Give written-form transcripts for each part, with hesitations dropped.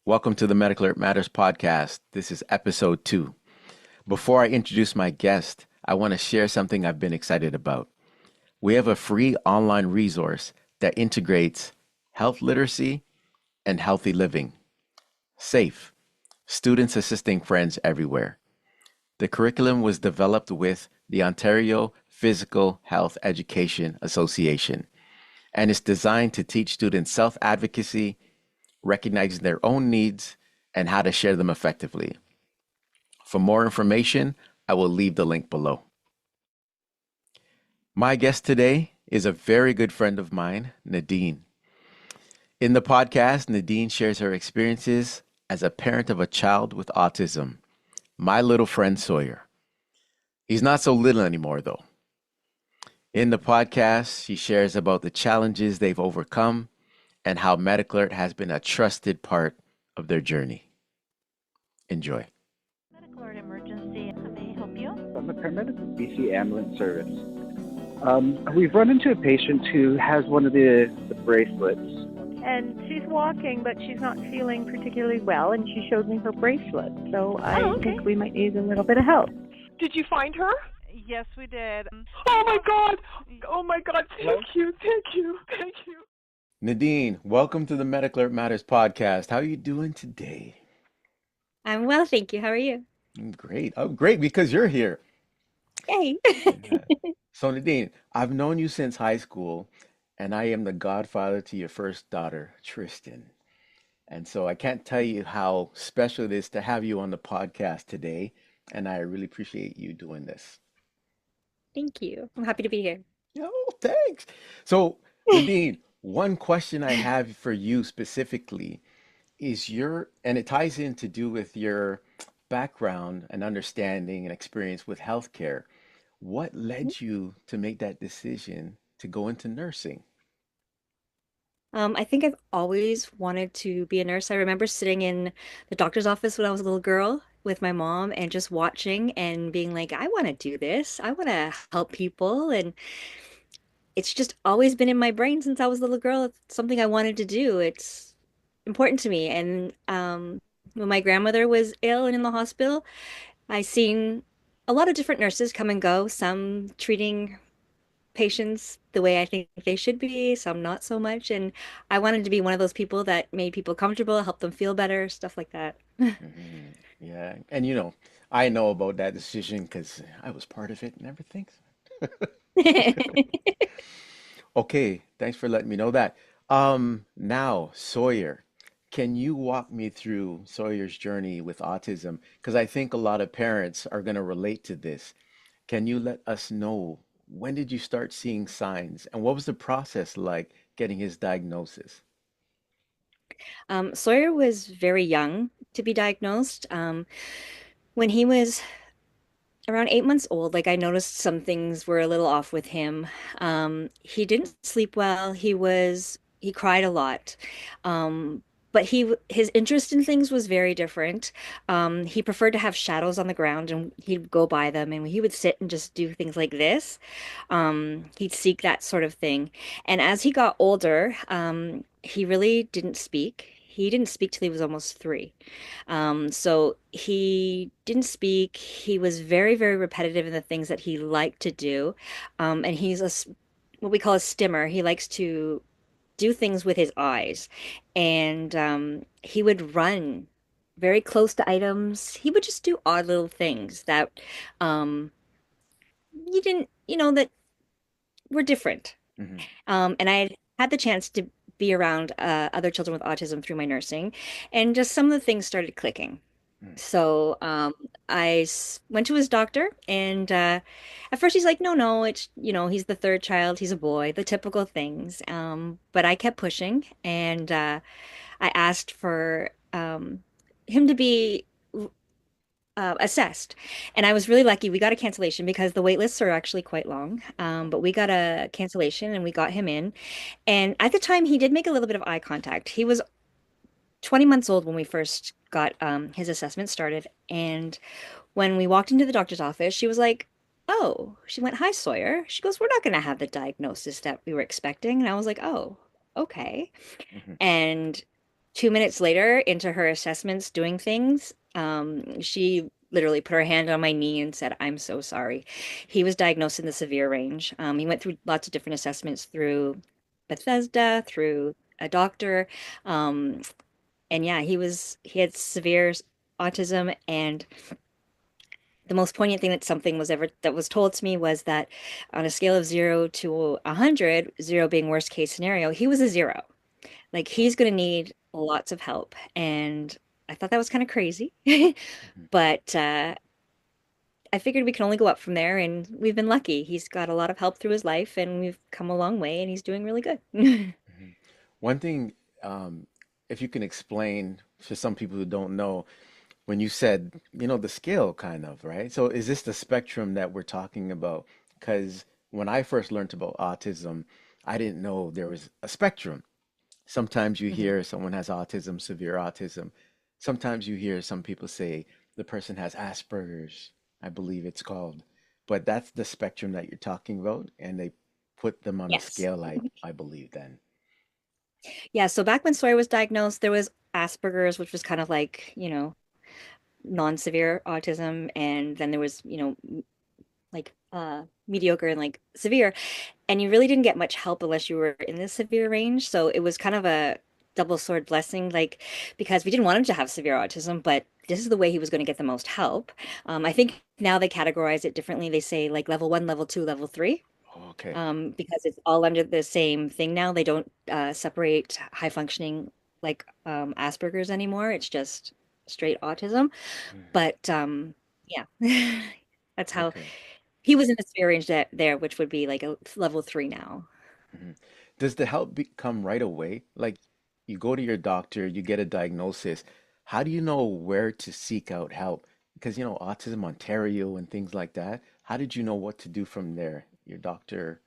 Welcome to the MedicAlert Matters podcast. This is episode 2. Before I introduce my guest, I want to share something I've been excited about. We have a free online resource that integrates health literacy and healthy living. SAFE, Students Assisting Friends Everywhere. The curriculum was developed with the Ontario Physical Health Education Association and is designed to teach students self-advocacy, recognizing their own needs, and how to share them effectively. For more information, I will leave the link below. My guest today is a very good friend of mine, Nadine. In the podcast, Nadine shares her experiences as a parent of a child with autism, my little friend Sawyer. He's not so little anymore, though. In the podcast, she shares about the challenges they've overcome and how MedicAlert has been a trusted part of their journey. Enjoy. MedicAlert emergency. How may I help you? I'm a paramedic with BC Ambulance Service. We've run into a patient who has one of the bracelets. And she's walking, but she's not feeling particularly well, and she showed me her bracelet. So I think we might need a little bit of help. Did you find her? Yes, we did. Oh my God! Oh my God! Thank you! Thank you! Thank you! Nadine, welcome to the MedicAlert Matters podcast. How are you doing today? I'm well, thank you. How are you? Great. Oh, great, because you're here. Yay. Yeah. So Nadine, I've known you since high school, and I am the godfather to your first daughter, Tristan. And so I can't tell you how special it is to have you on the podcast today, and I really appreciate you doing this. Thank you. I'm happy to be here. Oh, thanks. So Nadine, one question I have for you specifically is and it ties in to do with your background and understanding and experience with healthcare. What led you to make that decision to go into nursing? I think I've always wanted to be a nurse. I remember sitting in the doctor's office when I was a little girl with my mom and just watching and being like, I want to do this. I want to help people. And it's just always been in my brain since I was a little girl. It's something I wanted to do. It's important to me. And when my grandmother was ill and in the hospital, I seen a lot of different nurses come and go, some treating patients the way I think they should be, some not so much. And I wanted to be one of those people that made people comfortable, help them feel better, stuff like that. Mhm. Yeah, and I know about that decision because I was part of it and everything. Okay, thanks for letting me know that. Now, Sawyer, can you walk me through Sawyer's journey with autism? Because I think a lot of parents are going to relate to this. Can you let us know when did you start seeing signs and what was the process like getting his diagnosis? Sawyer was very young to be diagnosed. When he was around 8 months old, like I noticed some things were a little off with him. He didn't sleep well. He cried a lot. But his interest in things was very different. He preferred to have shadows on the ground and he'd go by them and he would sit and just do things like this. He'd seek that sort of thing. And as he got older, he really didn't speak. He didn't speak till he was almost 3. So he didn't speak. He was very, very repetitive in the things that he liked to do. And what we call a stimmer. He likes to do things with his eyes. And he would run very close to items. He would just do odd little things that um, you didn't, that were different. Hmm. And I had the chance to be around other children with autism through my nursing, and just some of the things started clicking. So went to his doctor, and at first he's like, no, no, it's, he's the third child, he's a boy, the typical things. But I kept pushing, and I asked for him to be assessed. And I was really lucky. We got a cancellation because the wait lists are actually quite long. But we got a cancellation and we got him in. And at the time, he did make a little bit of eye contact. He was 20 months old when we first got his assessment started. And when we walked into the doctor's office, she was like, oh, she went, hi, Sawyer. She goes, we're not going to have the diagnosis that we were expecting. And I was like, oh, okay. Hmm. And 2 minutes later, into her assessments, doing things, she literally put her hand on my knee and said, "I'm so sorry." He was diagnosed in the severe range. He went through lots of different assessments through Bethesda, through a doctor. Um, and yeah, he had severe autism, and the most poignant thing that something was ever that was told to me was that on a scale of 0 to 100, 0 being worst case scenario, he was a 0. Like Wow. he's going to need lots of help. And I thought that was kind of crazy. Mhm. But I figured we can only go up from there, and we've been lucky. He's got a lot of help through his life, and we've come a long way, and he's doing really good. Mhm. One thing, um, if you can explain for some people who don't know, when you said, the scale kind of, right? So is this the spectrum that we're talking about? Because when I first learned about autism, I didn't know there was a spectrum. Sometimes you Mhm. hear someone has autism, severe autism. Sometimes you hear some people say the person has Asperger's, I believe it's called. But that's the spectrum that you're talking about, and they put them on a Yes. scale, I believe then. Yeah, so back when Sawyer was diagnosed, there was Asperger's, which was kind of like, non-severe autism, and then there was, like mediocre and like severe, and you really didn't get much help unless you were in the severe range. So it was kind of a double sword blessing, like because we didn't want him to have severe autism, but this is the way he was going to get the most help. I think now they categorize it differently. They say like level one, level two, level three, Okay. because it's all under the same thing now. They don't separate high functioning like Asperger's anymore. It's just straight autism. Mhm. But yeah, that's how Okay. he was in the severe range there, which would be like a level three now. Mhm. Does the help come right away? Like you go to your doctor, you get a diagnosis. How do you know where to seek out help? Because, Autism Ontario and things like that. How did you know what to do from there? Your doctor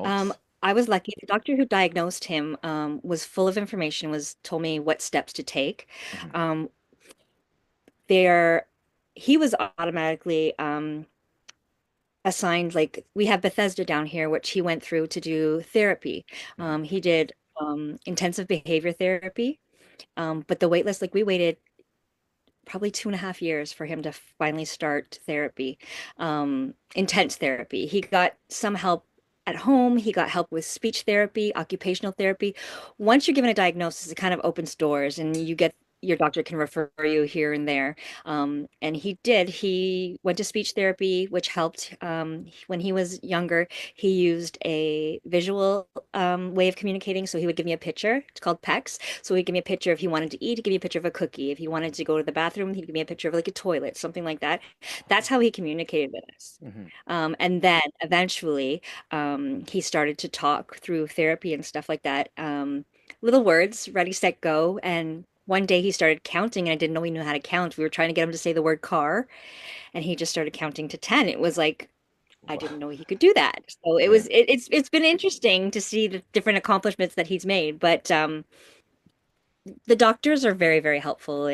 Um, promotes? I was lucky. The doctor who diagnosed him was full of information, was told me what steps to take. Hmm. Um, there, he was automatically assigned, like we have Bethesda down here, which he went through to do therapy. Hmm. He did intensive behavior therapy, but the wait list, like we waited probably 2.5 years for him to finally start therapy, intense therapy. He got some help at home. He got help with speech therapy, occupational therapy. Once you're given a diagnosis, it kind of opens doors, and your doctor can refer you here and there. And he did. He went to speech therapy, which helped. When he was younger, he used a visual way of communicating. So he would give me a picture. It's called PECS. So he'd give me a picture if he wanted to eat, he'd give me a picture of a cookie. If he wanted to go to the bathroom, he'd give me a picture of like a toilet, something like that. That's how he communicated with us. Hmm. And then eventually, he started to talk through therapy and stuff like that. Little words, ready, set, go. And one day he started counting, and I didn't know he knew how to count. We were trying to get him to say the word car, and he just started counting to 10. It was like, I Wow. didn't know he could do that. So Yeah. it's been interesting to see the different accomplishments that he's made. But the doctors are very, very helpful,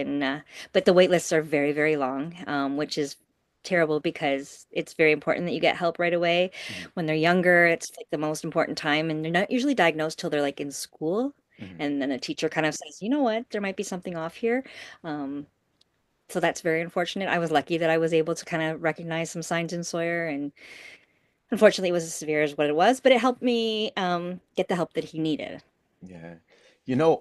but the wait lists are very, very long, which is terrible because it's very important that you get help right away. Hmm. When they're younger, it's like the most important time, and they're not usually diagnosed till they're like in school. Hmm. And then a teacher kind of says, you know what, there might be something off here. Um, so that's very unfortunate. I was lucky that I was able to kind of recognize some signs in Sawyer, and unfortunately, it was as severe as what it was, but it helped me get the help that he needed. Yeah.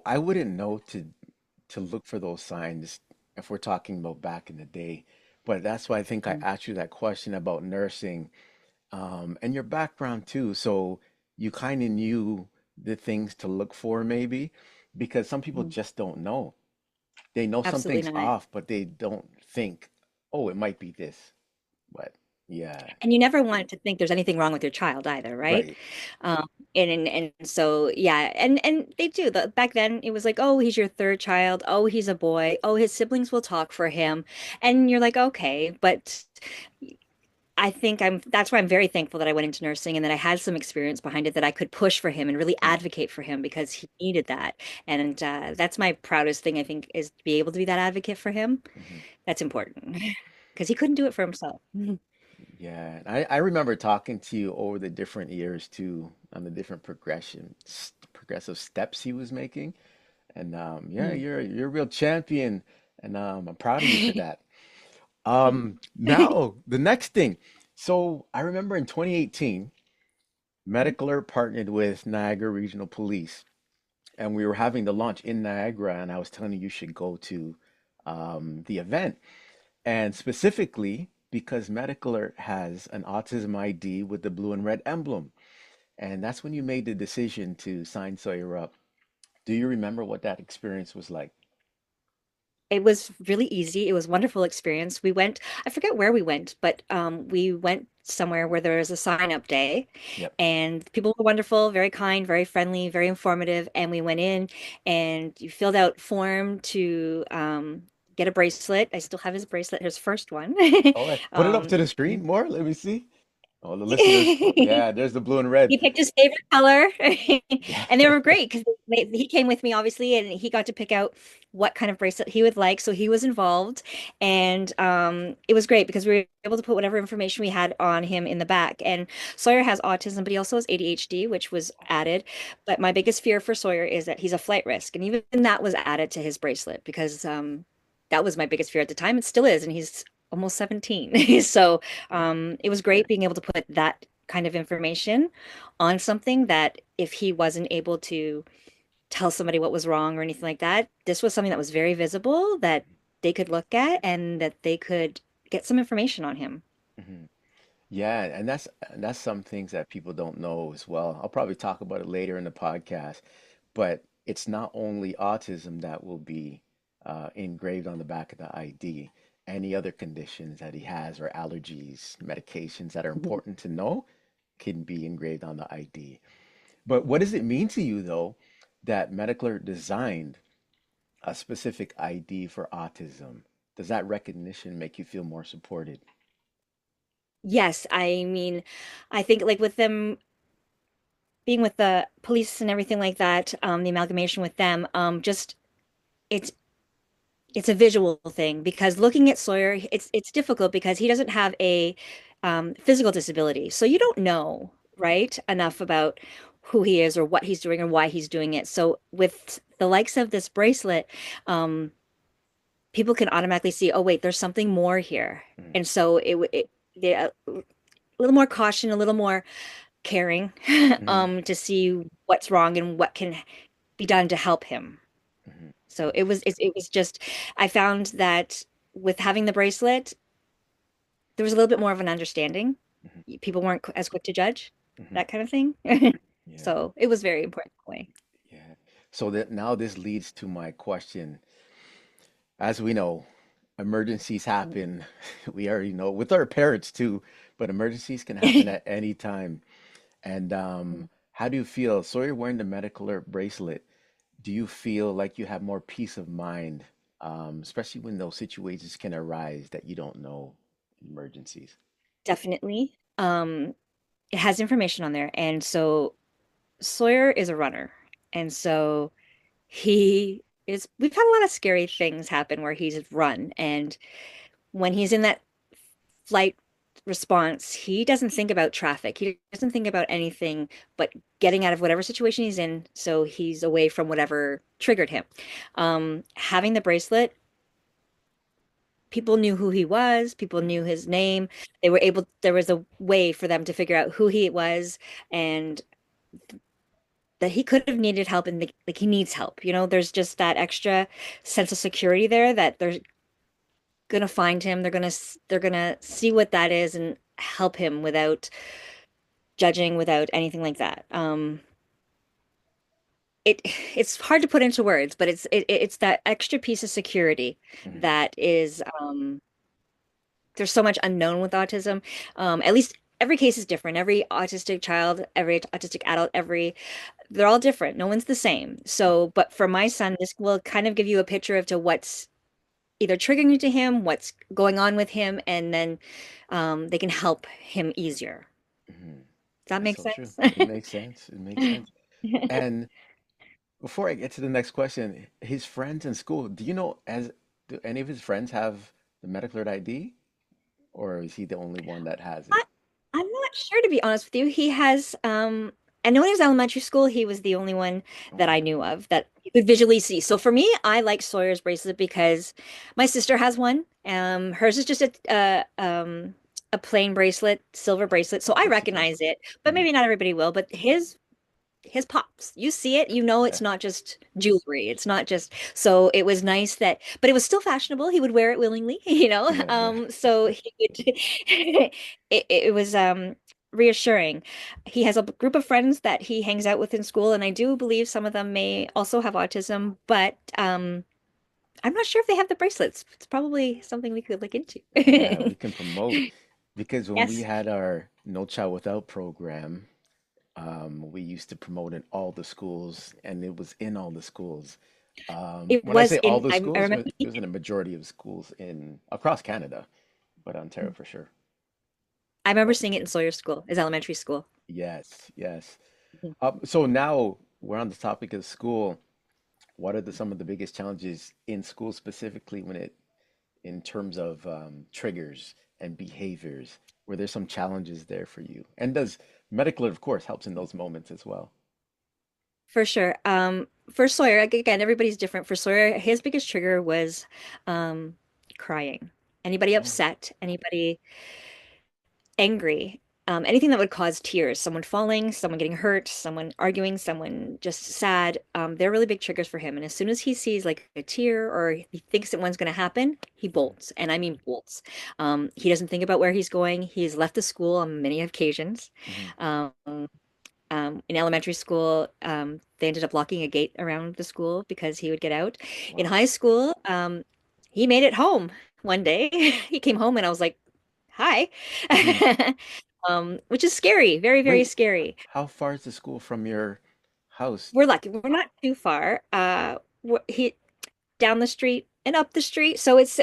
I wouldn't know to look for those signs if we're talking about back in the day. But that's why I think I Mm. asked you that question about nursing, and your background too. So you kind of knew the things to look for, maybe, because some people Mhm. just don't know. They know Absolutely something's not. off, but they don't think, oh, it might be this. But yeah, And you never want to think there's anything wrong with your child either, right? right. Um, and so yeah, and they do. Back then it was like, oh, he's your third child. Oh, he's a boy. Oh, his siblings will talk for him, and you're like, okay, but I think that's why I'm very thankful that I went into nursing and that I had some experience behind it that I could push for him and really Mm, advocate for him because he needed that. And that's my proudest thing, I think, is to be able to be that advocate for him. mhm. That's important because he couldn't do it for himself. Yeah, and I remember talking to you over the different years too, on the different progressive steps he was making. And yeah, Mm. you're a real champion, and I'm proud of you for that. Now the next thing. So I remember in 2018, MedicAlert partnered with Niagara Regional Police, and we were having the launch in Niagara, and I was telling you you should go to the event, and specifically because MedicAlert has an Autism ID with the blue and red emblem, and that's when you made the decision to sign Sawyer up. Do you remember what that experience was like? It was really easy. It was a wonderful experience. We went, I forget where we went, but we went somewhere where there was a sign up day, Yep. and people were wonderful, very kind, very friendly, very informative. And we went in and you filled out form to get a bracelet. I still have his bracelet, his first one. All right. Put it up to Um, the screen more. Let me see. Oh, the listeners. Yeah, there's the blue and red. He picked his favorite color, Yeah. and they were great because he came with me, obviously, and he got to pick out what kind of bracelet he would like. So he was involved, and it was great because we were able to put whatever information we had on him in the back. And Sawyer has autism, but he also has ADHD, which was added. But my biggest fear for Sawyer is that he's a flight risk, and even that was added to his bracelet because that was my biggest fear at the time. It still is, and he's almost 17. So it was great being able to put that kind of information on something that if he wasn't able to tell somebody what was wrong or anything like that, this was something that was very visible that they could look at and that they could get some information on him. Mhm. Yeah, and that's some things that people don't know as well. I'll probably talk about it later in the podcast, but it's not only autism that will be engraved on the back of the ID. Any other conditions that he has or allergies, medications that are important to know can be engraved on the ID. But what does it mean to you, though, that Medicler designed a specific ID for autism? Does that recognition make you feel more supported? Yes, I mean, I think like with them being with the police and everything like that, the amalgamation with them, just it's it's a visual thing because looking at Sawyer, it's difficult because he doesn't have a physical disability, so you don't know, right, enough about who he is or what he's doing or why he's doing it. So with the likes of this bracelet, um, people can automatically see, oh wait, there's something more here, Mhm. and so they, a little more caution, a little more caring, Mhm. to see what's wrong and what can be done to help him. Mhm. So it was just I found that with having the bracelet, there was a little bit more of an understanding. Mhm. People weren't as quick to judge, Mhm. that kind of thing. Yeah, So it was very important that way. yeah. So that now this leads to my question. As we know, emergencies happen. We already know with our parents too, but emergencies can happen at any time. And how do you feel? So you're wearing the medical alert bracelet. Do you feel like you have more peace of mind, especially when those situations can arise that you don't know emergencies? Definitely. It has information on there, and so Sawyer is a runner, and so he is. We've had a lot of scary things happen where he's run, and when he's in that flight response, he doesn't think about traffic. He doesn't think about anything but getting out of whatever situation he's in so he's away from whatever triggered him. Having the bracelet, people knew who he was, people knew his name. There was a way for them to figure out who he was and that he could have needed help and like he needs help. There's just that extra sense of security there that they're gonna find him. They're gonna see what that is and help him without judging, without anything like that. It's hard to put into words, but it's that extra piece of security Hmm. that is there's so much unknown with autism. At least every case is different. Every autistic child, every autistic adult, every they're all different. No one's the same. So, but for my son, this will kind of give you a picture of to what's either triggering to him, what's going on with him, and then they can help him easier. Hmm. Does that That's make so true. sense? It makes sense. It makes sense. And before I get to the next question, his friends in school, do you know, do any of his friends have the medical alert ID, or is he the only one that has it? I, I'm not sure to be honest with you. He has And when he was elementary school, he was the only one Oh, that wow. I knew of that you could visually see. So for me, I like Sawyer's bracelet because my sister has one. Hers is just a plain bracelet, silver bracelet. So I Yes, it is. recognize it, but Mhm. maybe not everybody will. But his pops. You see it, you know Yeah. it's not just jewelry. It's not just so it was nice that but it was still fashionable. He would wear it willingly, you know. Yeah, yeah. So he would it was reassuring. He has a group of friends that he hangs out with in school, and I do believe some of them may also have autism, but I'm not sure if they have the bracelets. It's probably something we could look into. Yeah, we can promote because when we Yes, had our No Child Without program, we used to promote in all the schools, and it was in all the schools. it When I was say all in the I schools, remember it was in a majority of schools in across Canada, but Ontario for sure. I remember Oh, seeing it in Sawyer School, his elementary school. yes, yes. So now we're on the topic of school. What are some of the biggest challenges in school specifically in terms of triggers and behaviors? Were there some challenges there for you? And does medical, of course, helps in those moments as well? For sure. For Sawyer, again, everybody's different. For Sawyer, his biggest trigger was um, crying. Anybody Oh, upset, anybody angry, anything that would cause tears, someone falling, someone getting hurt, someone arguing, someone just sad, they're really big triggers for him. And as soon as he sees like a tear or he thinks that one's going to happen, he bolts. And I mean bolts. He doesn't think about where he's going. He's left the school on many occasions. mhm. Um, in elementary school, they ended up locking a gate around the school because he would get out. In Wow. high school, he made it home one day. He came home and I was like, "Hi," Mhm. which is scary, very, very Wait, scary. how far is the school from your house? We're lucky; we're not too far. He down the street and up the street, so it's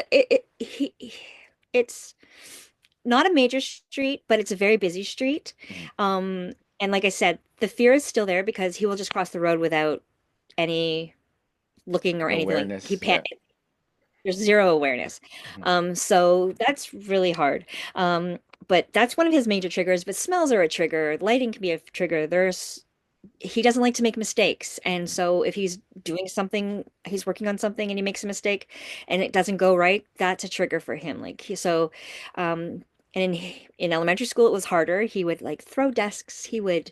not a major street, but it's a very busy street. Mhm. And like I said, the fear is still there because he will just cross the road without any looking or No anything like he awareness. pan Yeah. there's zero awareness. Mhm. So that's really hard. But that's one of his major triggers, but smells are a trigger, lighting can be a trigger. There's he doesn't like to make mistakes. And so if he's doing something, he's working on something and he makes a mistake and it doesn't go right, that's a trigger for him. Um and in elementary school it was harder. He would like throw desks. He would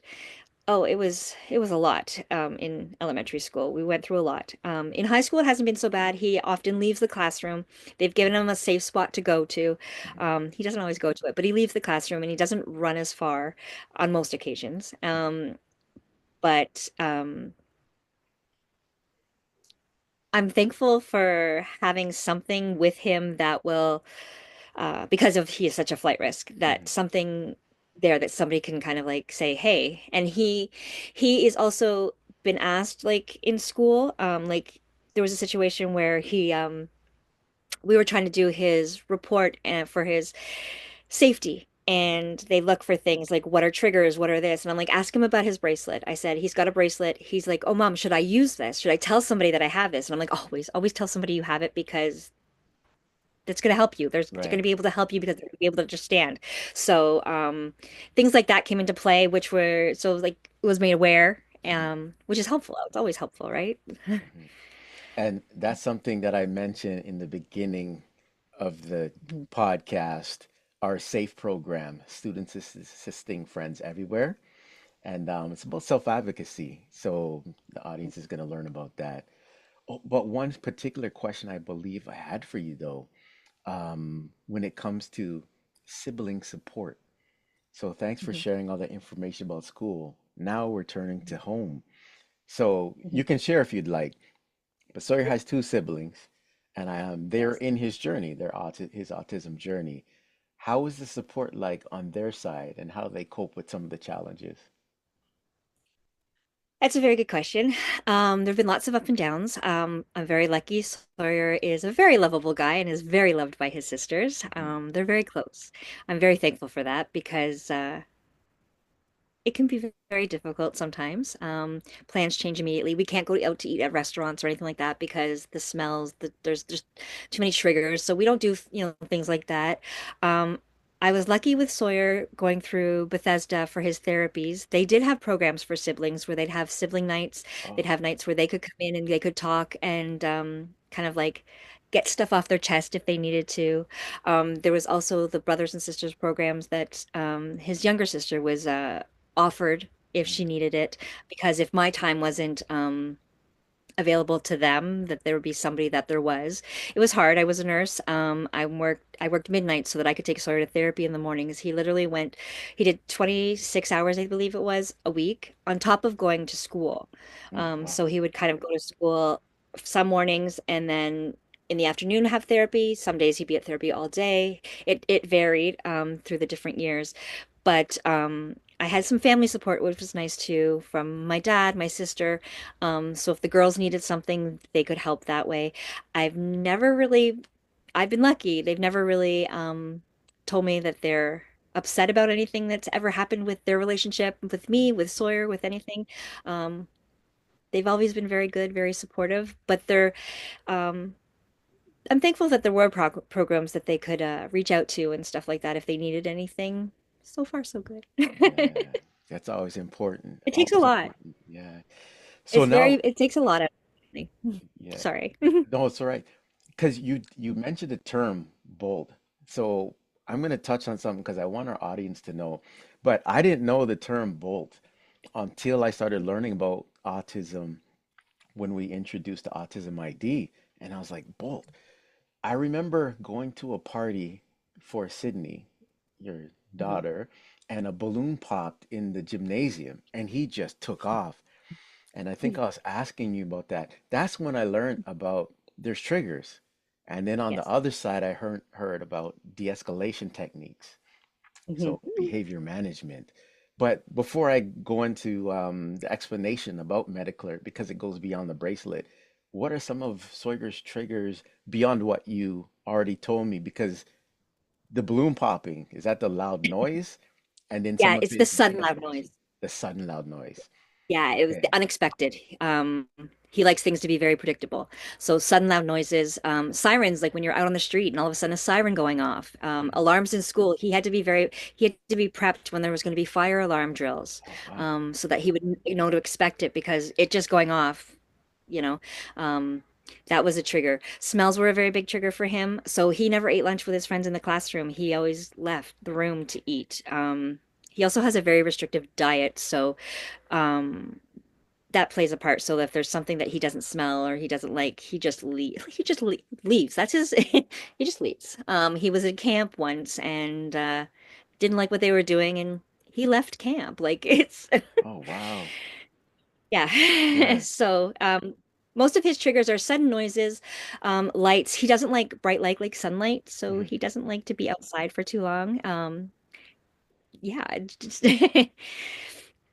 Oh, it was a lot in elementary school. We went through a lot. In high school, it hasn't been so bad. He often leaves the classroom. They've given him a safe spot to go to. Mhm. He doesn't always go to it, but he leaves the classroom and he doesn't run as far on most occasions. But I'm thankful for having something with him that will because of he is such a flight risk that Mhm. something there that somebody can kind of like say hey and he is also been asked like in school like there was a situation where he we were trying to do his report and for his safety and they look for things like what are triggers, what are this, and I'm like ask him about his bracelet. I said he's got a bracelet. He's like, oh mom, should I use this, should I tell somebody that I have this? And I'm like always tell somebody you have it because that's going to help you. They're going Right. to be able to help you because they're going to be able to understand. So things like that came into play, which were so like it was made aware, Mhm. which is helpful. It's always helpful, right? Mhm. And that's something that I mentioned in the beginning of the Mhm. podcast, our SAFE program, Students Assisting Friends Everywhere. And it's about self-advocacy. So the audience is going to learn about that. Oh, but one particular question I believe I had for you, though, when it comes to sibling support. So thanks for Mhm. sharing all the information about school. Now we're turning to home. So Mhm. you can share if you'd like. But Sawyer has two siblings, and they're Yes. in his journey, his autism journey. How is the support like on their side, and how do they cope with some of the challenges? That's a very good question. There have been lots of up and downs. I'm very lucky. Sawyer is a very lovable guy and is very loved by his sisters. Mhm. They're very close. I'm very thankful for that because it can be very difficult sometimes. Plans change immediately. We can't go out to eat at restaurants or anything like that because the smells, there's just too many triggers. So we don't do, things like that. Um, I was lucky with Sawyer going through Bethesda for his therapies. They did have programs for siblings where they'd have sibling nights. They'd Oh, have nights where they could come in and they could talk and kind of like get stuff off their chest if they needed to. There was also the brothers and sisters programs that his younger sister was offered if mhm. she needed it, because if my time wasn't available to them, that there would be somebody that there was. It was hard. I was a nurse. I worked midnight so that I could take Sawyer to therapy in the mornings. He did 26 hours, I believe it was, a week on top of going to school. Oh, wow. So he would kind of go to school some mornings and then in the afternoon have therapy. Some days he'd be at therapy all day. It varied through the different years. But I had some family support, which was nice too, from my dad, my sister. So if the girls needed something, they could help that way. I've never really, I've been lucky. They've never really told me that they're upset about anything that's ever happened with their relationship, with me, with Sawyer, with anything. Um, they've always been very good, very supportive, but um, I'm thankful that there were programs that they could reach out to and stuff like that if they needed anything. So far, so good. Yeah, that's always important. It takes a Always lot. important. Yeah. So It's very, now, it takes a lot of me. yeah, Sorry. no, it's all right. Because you mentioned the term bold. So I'm going to touch on something because I want our audience to know. But I didn't know the term bold until I started learning about autism when we introduced the Autism ID. And I was like, bold. I remember going to a party for Sydney, your Mhm. daughter, and a balloon popped in the gymnasium and he just took off. And I think I was asking you about that. That's when I learned about there's triggers. And then on the Yes. other side, I heard about de-escalation techniques. So Mhm. behavior management. But before I go into the explanation about MedicAlert, because it goes beyond the bracelet, what are some of Sawyer's triggers beyond what you already told me? Because the balloon popping, is that the loud noise? And then some Yeah, of it's the his sudden loud noise. the sudden loud noise. Yeah, it was the Okay. unexpected. He likes things to be very predictable. So sudden loud noises, sirens, like when you're out on the street and all of a sudden a siren going off, Mhm. alarms in school. He had to be prepped when there was going to be fire alarm drills, Oh, wow. so that he would know to expect it because it just going off, you know, um, that was a trigger. Smells were a very big trigger for him. So he never ate lunch with his friends in the classroom. He always left the room to eat. He also has a very restrictive diet, so um that plays a part. So if there's something that he doesn't smell or he doesn't like, leaves. That's his he just leaves. He was in camp once and didn't like what they were doing and he left camp. Like it's Oh, wow. yeah. Yeah. So most of his triggers are sudden noises, lights. He doesn't like bright light like sunlight, so Mhm. he doesn't like to be outside for too long. Yeah, it's just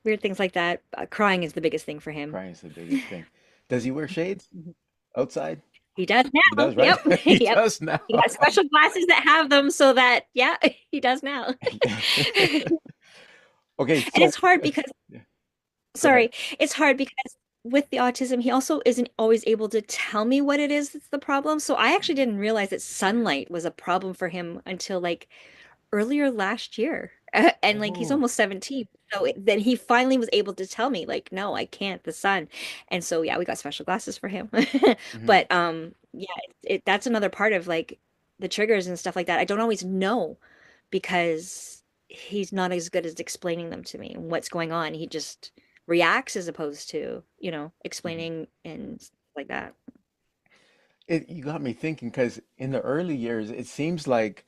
weird things like that. Crying is the biggest thing for him. Crying is the biggest thing. Does he wear shades outside? He does He now. does, right? Yep. He Yep. does now. He got special glasses that have them so that, yeah, he does now. Okay, And so it's hard because, yeah, go ahead. sorry, it's hard because with the autism, he also isn't always able to tell me what it is that's the problem. So I actually didn't realize that sunlight was a problem for him until like earlier last year. And like he's Oh, almost 17. So then he finally was able to tell me like, no, I can't, the sun. And so yeah, we got special glasses for him. mhm, But yeah, that's another part of like the triggers and stuff like that. I don't always know because he's not as good as explaining them to me and what's going on. He just reacts as opposed to, mhm. explaining and stuff like that. You got me thinking because in the early years, it seems like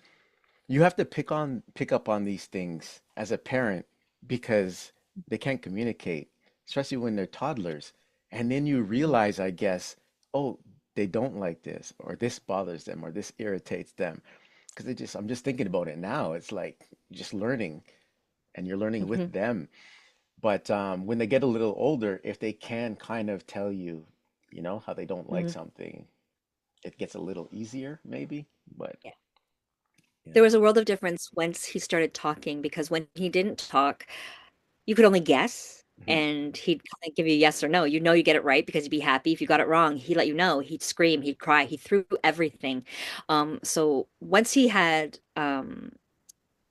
you have to pick up on these things as a parent because they can't communicate, especially when they're toddlers. And then you realize, I guess, oh, they don't like this, or this bothers them, or this irritates them. Because I'm just thinking about it now. It's like just learning, and you're learning with Mhm. them. But when they get a little older, if they can kind of tell you, how they don't like Mhm. something, it gets a little easier, maybe. But There yeah. was a world of difference once he started talking because when he didn't talk, you could only guess Mhm. and he'd kind of give you a yes or no. You know you get it right because he'd be happy. If you got it wrong, he'd let you know. He'd scream, he'd cry, he threw everything. So once he had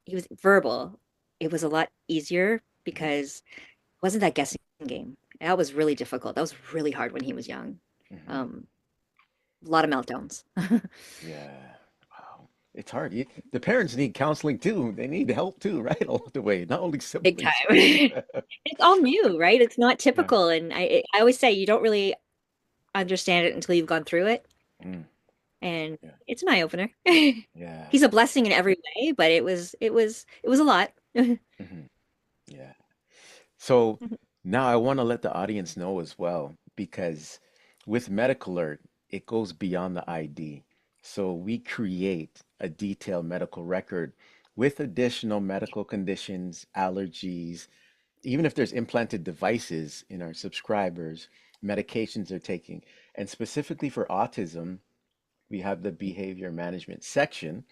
he was verbal, it was a lot easier Mhm. because it wasn't that guessing game. That was really difficult. That was really hard when he was young. Mhm. Um, a lot of meltdowns. Yeah. Wow. It's hard. The parents need counseling too. They need help too, right? Along the way, not only Big time. siblings. It's all new, right? It's not Yeah. typical, and I always say you don't really understand it until you've gone through it, Mm. and Yeah. it's an eye opener. Yeah. He's a blessing in every way, but it was a lot. Mhm. Yeah. So now I want to let the audience know as well, because with MedicAlert, it goes beyond the ID. So we create a detailed medical record with additional medical conditions, allergies, even if there's implanted devices in our subscribers, medications they're taking. And specifically for autism, we have the behavior management section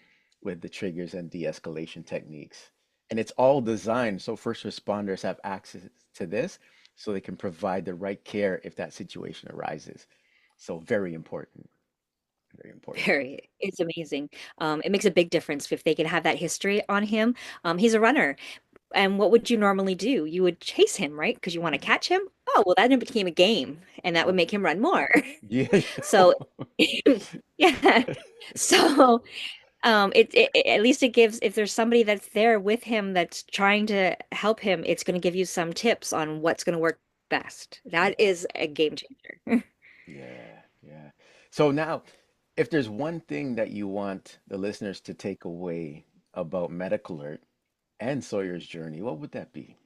with the triggers and de-escalation techniques. And it's all designed so first responders have access to this so they can provide the right care if that situation arises. So very important, very important. Very. It's amazing. It makes a big difference if they can have that history on him. He's a runner. And what would you normally do? You would chase him, right? Because you want to Mhm. catch him. Oh, well, then it became a game, and that would Oh, make him run more. yeah. So, yeah. So, at least it gives, if there's somebody that's there with him that's trying to help him, it's going to give you some tips on what's going to work best. That Yeah, is a game changer. yeah, yeah. So now, if there's one thing that you want the listeners to take away about MedicAlert and Sawyer's journey, what would that be?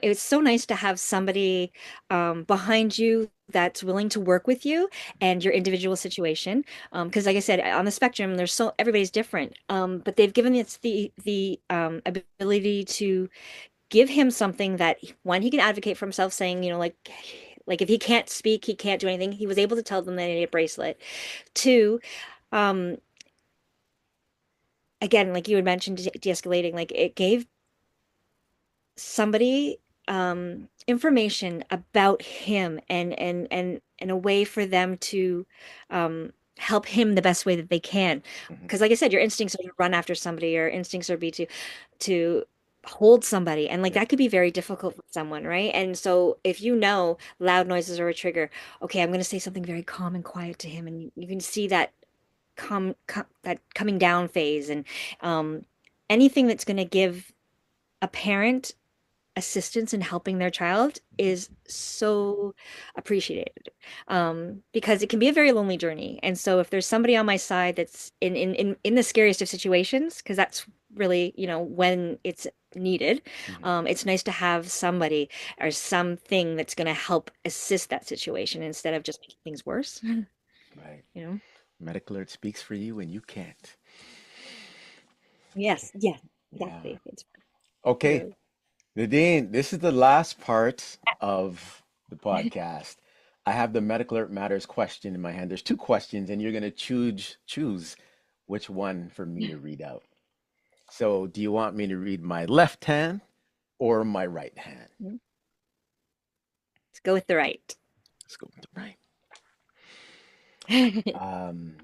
It was so nice to have somebody behind you that's willing to work with you and your individual situation. Because, like I said, on the spectrum, there's so everybody's different. But they've given us the ability to give him something that one he can advocate for himself, saying, like if he can't speak, he can't do anything. He was able to tell them they need a bracelet. Two, um, again, like you had mentioned, de-escalating, like it gave somebody information about him and a way for them to help him the best way that they can. Mhm. Because like I said, your instincts are to run after somebody, your instincts are be to hold somebody, and like Yeah. that could be very difficult for someone, right? And so if you know loud noises are a trigger, okay, I'm going to say something very calm and quiet to him, and you can see that that coming down phase, and um anything that's going to give a parent assistance in helping their child is so appreciated, because it can be a very lonely journey. And so if there's somebody on my side that's in the scariest of situations, because that's really, when it's needed, Mhm. it's nice to have somebody or something that's going to help assist that situation instead of just making things worse. Right. you know MedicAlert speaks for you and you can't. yes, yes, Yeah. exactly. It's Okay, really Nadine, this is the last part of the podcast. I have the MedicAlert Matters question in my hand. There's two questions, and you're gonna choose which one for me to read out. So, do you want me to read my left hand or my right hand? let's go with the right. Let's go with the right. Um,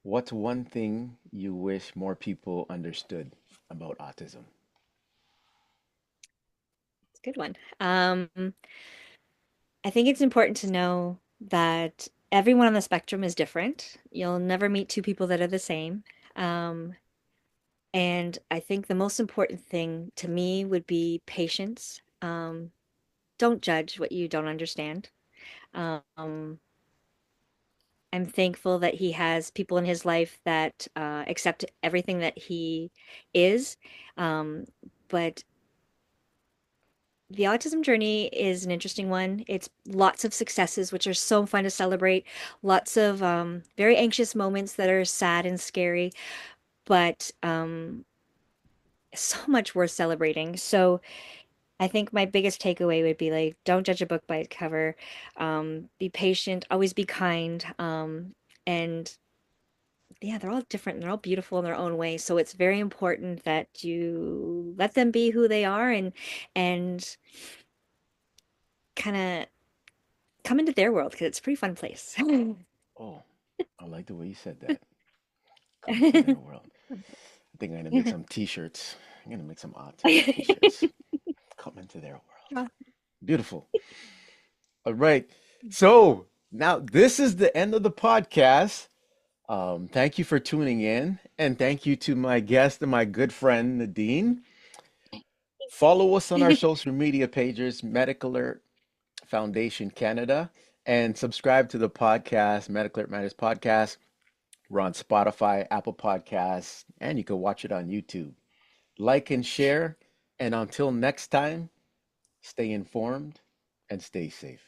what's one thing you wish more people understood about autism? It's a good one. I think it's important to know that everyone on the spectrum is different. You'll never meet two people that are the same. Um, and I think the most important thing to me would be patience. Don't judge what you don't understand. Um, I'm thankful that he has people in his life that accept everything that he is. Um, but the autism journey is an interesting one. It's lots of successes, which are so fun to celebrate, lots of very anxious moments that are sad and scary, but so much worth celebrating. So I think my biggest takeaway would be like, don't judge a book by its cover, be patient, always be kind, and yeah, they're all different and they're all beautiful in their own way. So it's very important that you let them be who they are and kind of come into their world because it's a pretty fun place. Oh, I like the way you said that. Come into their world. I think I'm gonna make some t-shirts. I'm gonna make some autism t-shirts. Come into their world. Beautiful. All right. So now this is the end of the podcast. Thank you for tuning in, and thank you to my guest and my good friend Nadine. Follow us on our social media pages, MedicAlert Foundation Canada, and subscribe to the podcast, MedicAlert Matters Podcast. We're on Spotify, Apple Podcasts, and you can watch it on YouTube. Like and share, and until next time, stay informed and stay safe.